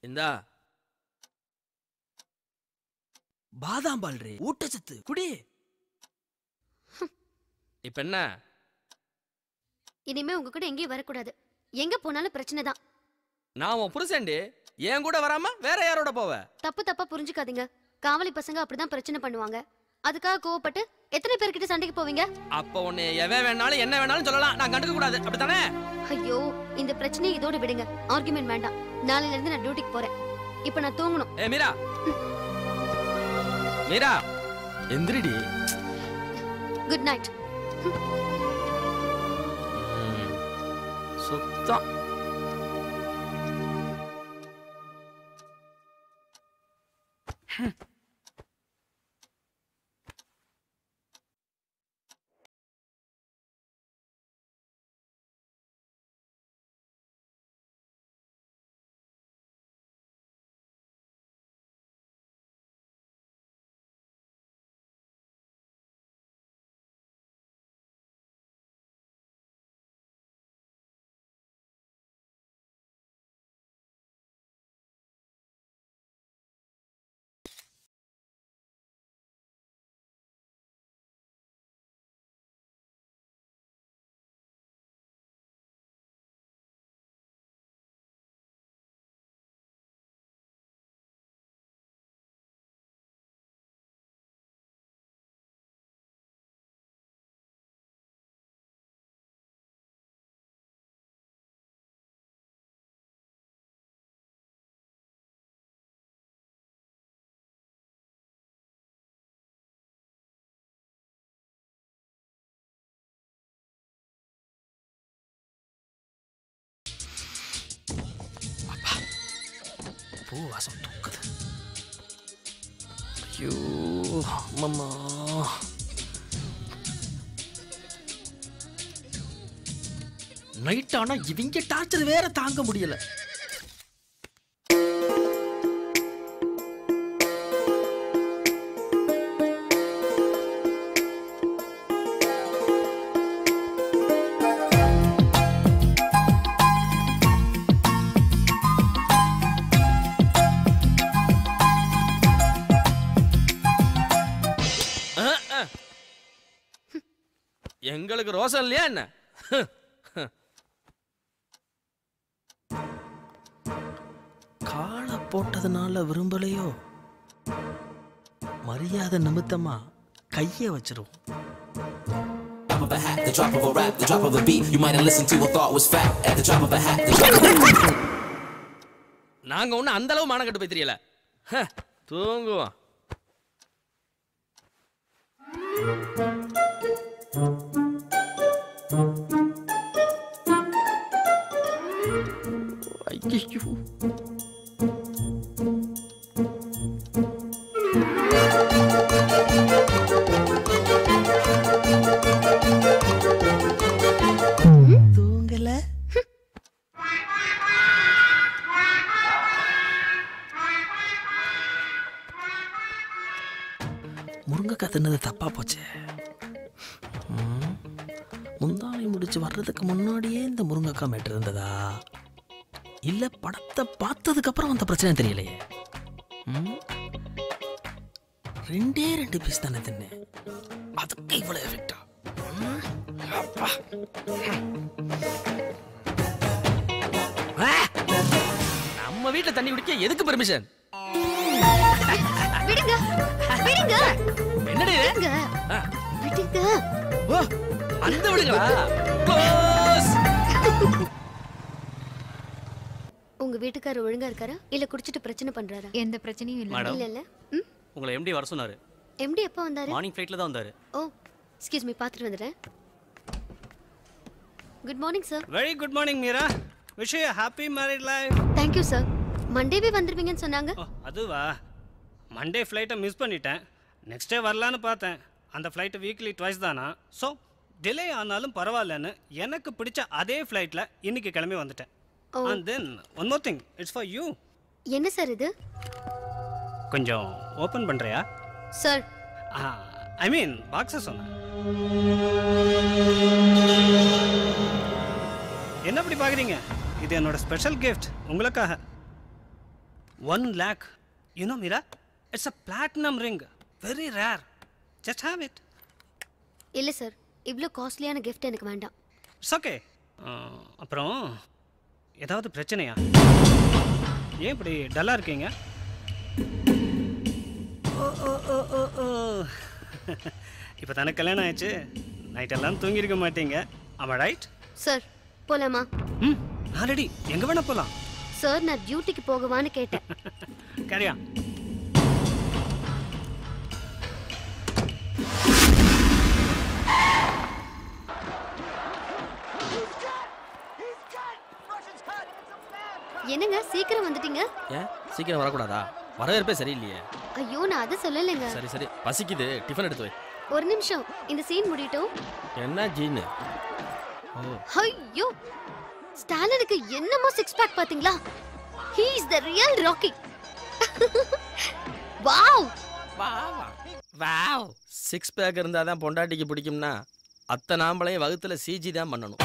இந்தா பாதாம் பால் ரே, ஊட்டச்சத்து குடி. இப்ப என்ன? இனிமே உங்க கூட எங்கேயும் வரக்கூடாது. எங்க போனாலும் பிரச்சனை தான். நான் உன் புருஷன்டி, என் கூட வராம வேற யாரோட போவ? தப்பா புரிஞ்சுக்காதீங்க. காவலி பசங்க அப்படிதான் பிரச்சனை பண்ணுவாங்க. அதுக்காக கோவப்பட்டு எத்தனை பேர்கிட்ட சண்டைக்கு போவீங்க? அப்ப உன்னை எவன் வேணாலும் என்ன வேணாலும் சொல்லலாம், நான் கண்டுக்க கூடாது, அப்படித்தானே? ஐயோ, இந்த பிரச்சனையை இதோட விடுங்க. ஆர்குமெண்ட் வேண்டாம். நாளையில இருந்து நான் டியூட்டிக்கு போறேன். இப்ப நான் தூங்கணும். ஏ மீரா, மீரா எந்திரிடி. Good night. சுத்தம். பூ வாசம் தூக்குது. ஐயோ அம்மா, நைட் ஆனா இவங்க டார்ச்சர் வேற தாங்க முடியல. எங்களுக்கு ரோசம் இல்லையா என்ன? காலை போட்டதுனால விரும்பலையோ, மரியாதை நிமித்தமா கைய வச்சிருவோம். The drop of a rap, the drop of a beat. You might have listened to a thought was fat. At the drop of a hat, நாங்க ஒண்ணு அந்த அளவு மானக்கட்டு போய் தெரியல. தூங்குவோம். ஐயோ, தூங்கல. முருங்கைக்காய் தின்னது தப்பா போச்சு. முந்தானை முடிச்சு வர்றதுக்கு முன்னாடியே இந்த முருங்கைக்காய் மேட்டு இருந்ததா, இல்ல படத்தை பார்த்ததுக்கு அப்புறம் அந்த பிரச்சனை தெரியலையே. ரெண்டு பீஸ் தானே தின்னேன், அதுக்கு இவ்வளவு எஃபெக்டா? நம்ம வீட்டுல தண்ணி குடிக்க எதுக்கு பெர்மிஷன்? விடுங்க, விடுங்க. என்னடி விடுங்க, விடுங்க. ஓ, அந்த விடுங்களா? க்ளோஸ். உங்க வீட்டுக்காரர் ஒழுங்கா இருக்காரா இல்ல குடிச்சிட்டு பிரச்சனை பண்றாரா? எந்த பிரச்சனையும் இல்ல. இல்ல இல்ல. உங்களை எம்டி வர சொன்னாரு. எம்டி எப்போ வந்தாரு? மார்னிங் ஃளைட்ல தான் வந்தாரு. ஓ, எக்ஸ்கியூஸ் மீ, பாத்துட்டு வந்துறேன். Good morning sir. Very good morning Meera. Wish you happy married life. Thank you sir. மண்டேவே வந்துருவீங்கன்னு சொன்னாங்க. அதுவா, மண்டே ஃப்ளைட்டை மிஸ் பண்ணிட்டேன். நெக்ஸ்ட் டே வரலான்னு பார்த்தேன். அந்த ஃப்ளைட்டு வீக்லி ட்வைஸ் தானா, ஸோ டிலே ஆனாலும் பரவாயில்லன்னு எனக்கு பிடிச்ச அதே ஃப்ளைட்டில் இன்னைக்கு கிளம்பி வந்துட்டேன். And then one more thing, it's for you. என்ன சார் இது? கொஞ்சம் ஓப்பன் பண்ணுறியா சார்? ஐ மீன் பாக்ஸை சொன்னேன். என்ன அப்படி பார்க்குறீங்க? இது என்னோட ஸ்பெஷல் கிஃப்ட் உங்களுக்காக. 1 lakh. You know, Mira, it's a platinum ring. Very rare. Just have it. இல்ல சார், இவ்ளோ காஸ்ட்லியான gift எனக்கு வேண்டாம். It's okay. அப்புறம் ஏதாவது பிரச்சனையா? ஏன் இப்படி டல்லா இருக்கீங்க? இப்போ தானே கல்யாணம் ஆயிடுச்சு, நைட் எல்லாம் தூங்கியிருக்க மாட்டீங்க. ஆமா ரைட்? சார் போலாமா? நான் ரெடி, எங்க வேணா போலாம். சார் நான் டியூட்டிக்கு போகவான்னு கேட்டேன். கேரியா. என்னங்க சீக்கிரம் வந்துட்டீங்க? ஏன் சீக்கிரம் வரக்கூடாதா? வரவேற்பே சரியில்லையே. ஐயோ நான் அதை சொல்லலைங்க. சரி சரி, பசிக்குது, டிஃபன் எடுத்து வை. ஒரு நிமிஷம், இந்த சீன் முடியட்டும். என்ன ஜீனு? ஐயோ ஸ்டாலினுக்கு என்னமோ சிக்ஸ் பேக் பாத்தீங்களா? he is the real rocky. Wow wow. Six pack இருந்தா தான் பொண்டாட்டிக்கு பிடிக்கும்னா அத்தை நாம்பளையும் வகுத்துல சிஜி தான் பண்ணணும்.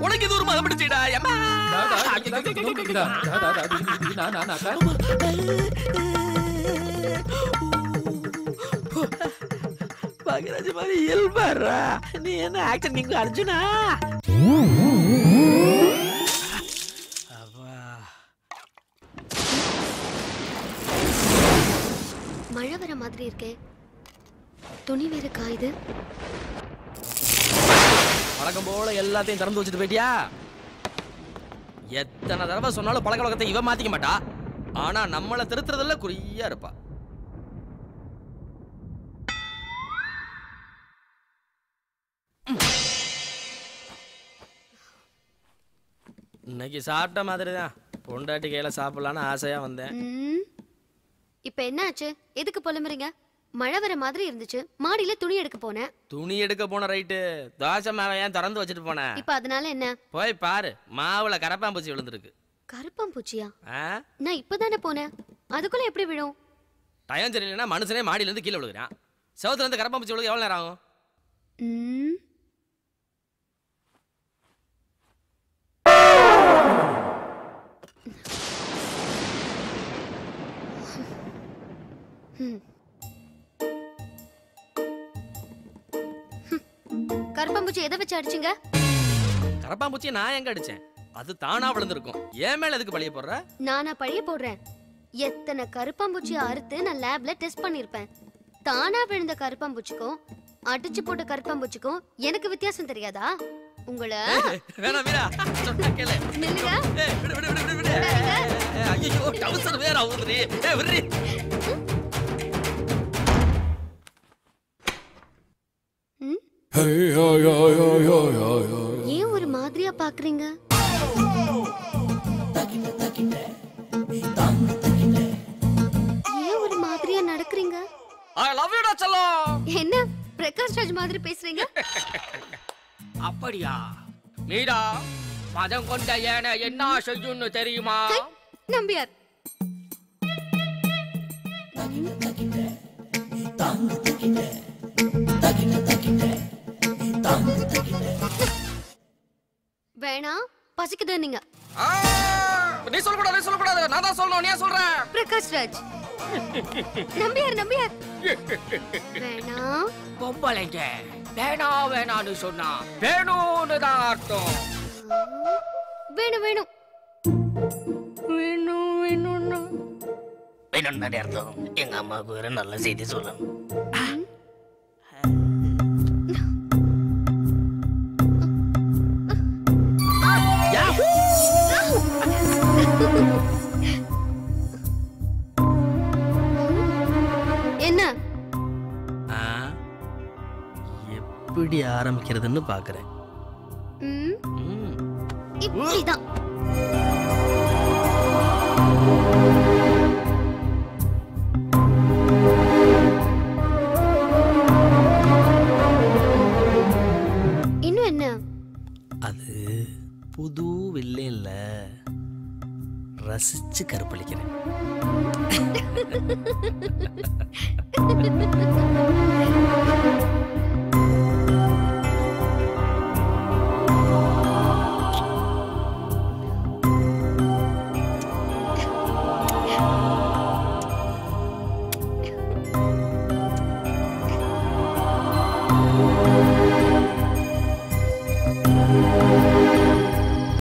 உனக்கு இது ஒரு மதம் பிடிச்சிடா. பாக்யராஜ் மாதிரி இயல்பாரா நீ. என்ன ஆக்டர் நீங்க அர்ஜுனா? மழை வர மாதிரி இருக்கே, துணி வேற காயுது. வழக்கம் போல எல்லாத்தையும் திறந்து வச்சுட்டு போயிட்டியா? எத்தனை தடவை சொன்னாலும் பழக்க வழக்கத்தை இவ மாத்திக்க மாட்டா. ஆனா நம்மளை திருத்துறதுல குறியா இருப்பா. இன்னைக்கு சாப்பிட்ட மாதிரி தான். பொண்டாட்டி கையில சாப்பிடலான்னு ஆசையா வந்தேன். இப்ப என்ன ஆச்சு? எதுக்கு புலம்புறீங்க? மழை வர மாதிரி இருந்துச்சு, மாடியில துணி எடுக்க போனேன். துணி எடுக்க போன ரைட்டு, தோசை மாவை ஏன் திறந்து வச்சுட்டு போனேன்? இப்ப அதனால என்ன? போய் பாரு, மாவுல கரப்பாம்பூச்சி விழுந்திருக்கு. கரப்பாம்பூச்சியா? நான் இப்பதானே போனேன், அதுக்குள்ள எப்படி விழும்? டயம் சரியில்லைன்னா மனுஷனே மாடியில இருந்து கீழே விழுகிறான். செவத்துல இருந்து கரப்பாம்பூச்சி விழுக எவ்வளவு நேரம் ஆகும்? கரப்பாம்பூச்சி எதை வச்சு அடிச்சீங்க? கரப்பாம்பூச்சியை நான் எங்க அடிச்சேன்? அது தானா விழுந்திருக்கும். ஏன் மேல எதுக்கு பழிய போடுற? நானா பழிய போடுறேன்? எத்தனை கரப்பாம்பூச்சியை அறுத்து நான் லேப்ல டெஸ்ட் பண்ணிருப்பேன். தானா விழுந்த கரப்பாம்பூச்சிக்கும் அடிச்சு போட்ட கரப்பாம்பூச்சிக்கும் எனக்கு வித்தியாசம் தெரியாதா? உங்களை வேணாம் வீரா, சொன்னா கேளு. நில்லுங்க. விடு விடு விடு விடு. ஐயோ டவுசர் வேற ஆவுதுடி. விடுடி. ஏன் ஒரு மாதிரியா பாக்குறீங்க? ஏன் ஒரு மாதிரியா நடக்கிறீங்க? I love you டா செல்லம். என்ன பிரகாஷ் ராஜ் மாதிரி பேசுறீங்க? அப்படியா? மீரா, மதம் கொண்ட ஏன என்ன செய்யும்னு தெரியுமா? நம்பியார். வேணா, பசிக்குது நீங்க. நீ சொல்லக்கூடாது, நீ சொல்லக்கூடாது. நான் தான் சொல்லணும், நீ சொல்ற. பிரகாஷ் ராஜ். நம்பியார் நம்பியார். வேணா. பொம்பளைங்க வேணா வேணான்னு சொன்னா வேணும்னு தான் அர்த்தம். வேணும் வேணும். வேணும் வேணும்னா வேணும் தானே அர்த்தம். எங்க அம்மாவுக்கு வேற நல்ல செய்தி சொல்லணும். என்ன? எப்படி ஆரம்பிக்கிறதுன்னு பாக்குறேன். இப்படிதான். இன்னும் என்ன? அது புது வில்லைன்ல ரசிச்சு கருப்பளிக்கிறேன்.